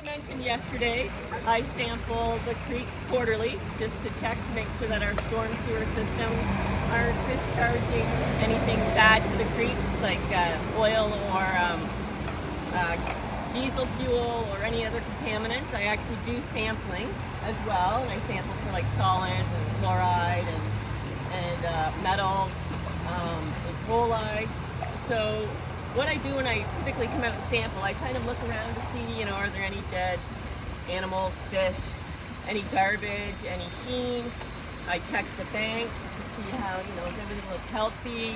I mentioned yesterday, I sample the creeks quarterly just to check to make sure that our storm sewer systems aren't discharging anything bad to the creeks, like oil or diesel fuel or any other contaminants. I actually do sampling as well, and I sample for like solids and chloride and metals and chloride. So what I do when I typically come out and sample, I kind of look around to see, are there any dead animals, fish, any garbage, any sheen. I check the banks to see how, does everything look healthy,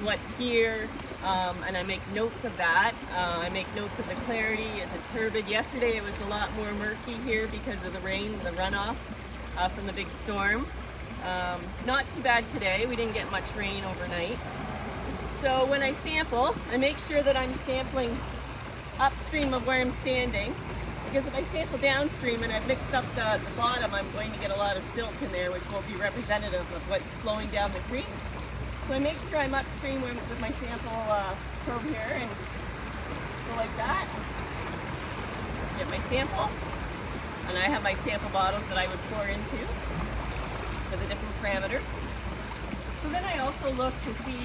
what's here, and I make notes of that. I make notes of the clarity. Is it turbid? Yesterday it was a lot more murky here because of the rain, the runoff from the big storm. Not too bad today. We didn't get much rain overnight. So when I sample, I make sure that I'm sampling upstream of where I'm standing, because if I sample downstream and I've mixed up the bottom, I'm going to get a lot of silt in there, which won't be representative of what's flowing down the creek. So I make sure I'm upstream with my sample probe here and go like that. Get my sample, and I have my sample bottles that I would pour into for the different parameters. So then I also look to see,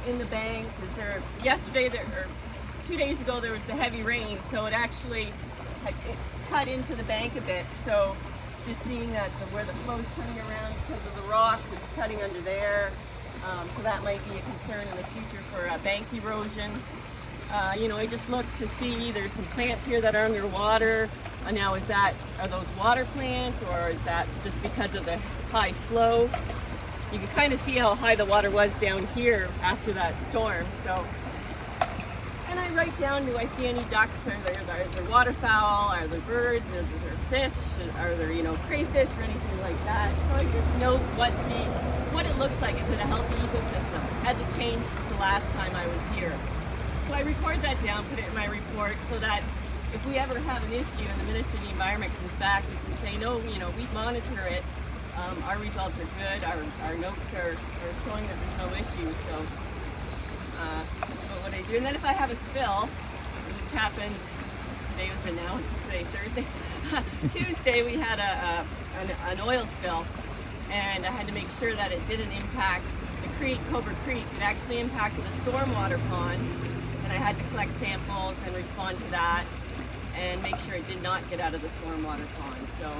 in the banks, or 2 days ago there was the heavy rain, so it actually it cut into the bank a bit. So just seeing that where the flow's coming around because of the rocks, it's cutting under there. So that might be a concern in the future for bank erosion. I just look to see there's some plants here that are underwater. Now are those water plants, or is that just because of the high flow? You can kind of see how high the water was down here after that storm. So, and I write down, do I see any ducks? Is there waterfowl? Are there birds? Is there fish? Are there, crayfish or anything like that? So I just note what it looks like. Is it a healthy ecosystem? Has it changed since the last time I was here? So I record that down, put it in my report, so that if we ever have an issue and the Ministry of the Environment comes back, we can say, no, we monitor it. Our results are good. Our notes are showing that there's no issues. So that's about what I do. And then if I have a spill, which happened, today was announced, today Thursday. Tuesday we had an oil spill, and I had to make sure that it didn't impact the creek, Cobourg Creek. It actually impacted a stormwater pond, and I had to collect samples and respond to that and make sure it did not get out of the stormwater pond. So.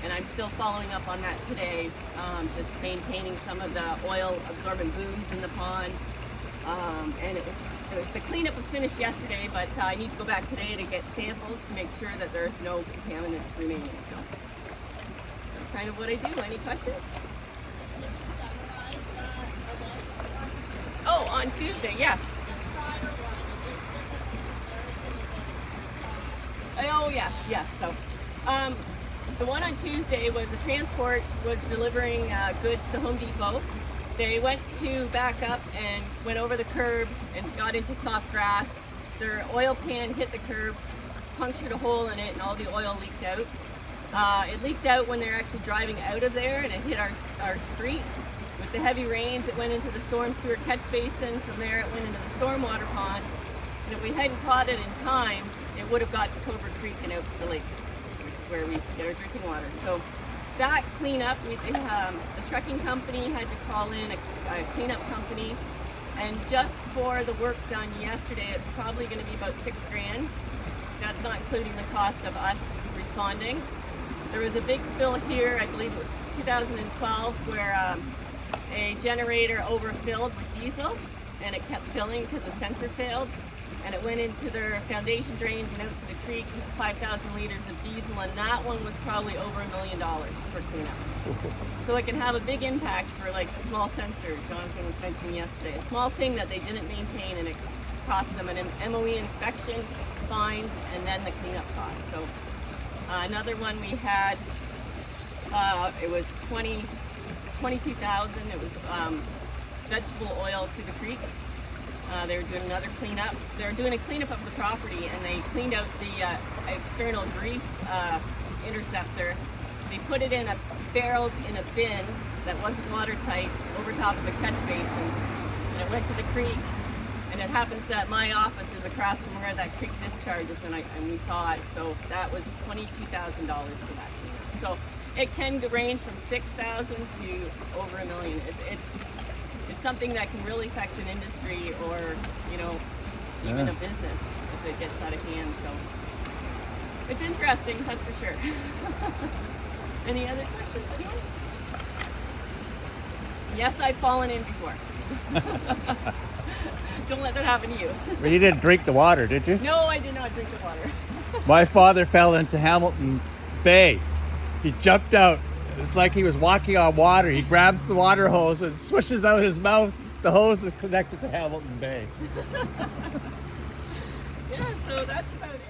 And I'm still following up on that today, just maintaining some of the oil absorbent booms in the pond. And the cleanup was finished yesterday, but I need to go back today to get samples to make sure that there's no contaminants remaining. So that's kind of what I do. Any questions? Oh, on Tuesday, yes. Oh, yes. So. The one on Tuesday was a transport was delivering goods to Home Depot. They went to back up and went over the curb and got into soft grass. Their oil pan hit the curb, punctured a hole in it, and all the oil leaked out. It leaked out when they were actually driving out of there, and it hit our street. With the heavy rains, it went into the storm sewer catch basin. From there, it went into the stormwater pond. And if we hadn't caught it in time, it would have got to Cobourg Creek and out to the lake, where we get our drinking water. So that cleanup, the trucking company had to call in a cleanup company, and just for the work done yesterday, it's probably going to be about $6,000. That's not including the cost of us responding. There was a big spill here, I believe it was 2012, where a generator overfilled with diesel, and it kept filling because the sensor failed. And it went into their foundation drains and out to the creek, 5,000 liters of diesel, and that one was probably over $1 million for cleanup. So it can have a big impact for like a small sensor Jonathan was mentioning yesterday, a small thing that they didn't maintain, and it costs them an MOE inspection, fines, and then the cleanup costs. So another one we had, it was $22,000. It was vegetable oil to the creek. They were doing another cleanup. They were doing a cleanup of the property, and they cleaned out the external grease interceptor. They put it in barrels in a bin that wasn't watertight over top of the catch basin, and it went to the creek, and And it happens that my office is across from where that creek discharges, and we saw it. So that was $22,000 for that cleanup. So it can range from $6,000 to over $1 million. It's something that can really affect an industry or, you know, even a business if it gets out of hand. So it's interesting, that's for sure. Any other questions, anyone? Yes, I've fallen in before. Don't let that happen to you. Well, you didn't drink the water, did you? No, I did not drink the water. My father fell into Hamilton Bay. He jumped out. It's like he was walking on water. He grabs the water hose and swishes out his mouth. The hose is connected to Hamilton Bay. Yeah, so that's about it.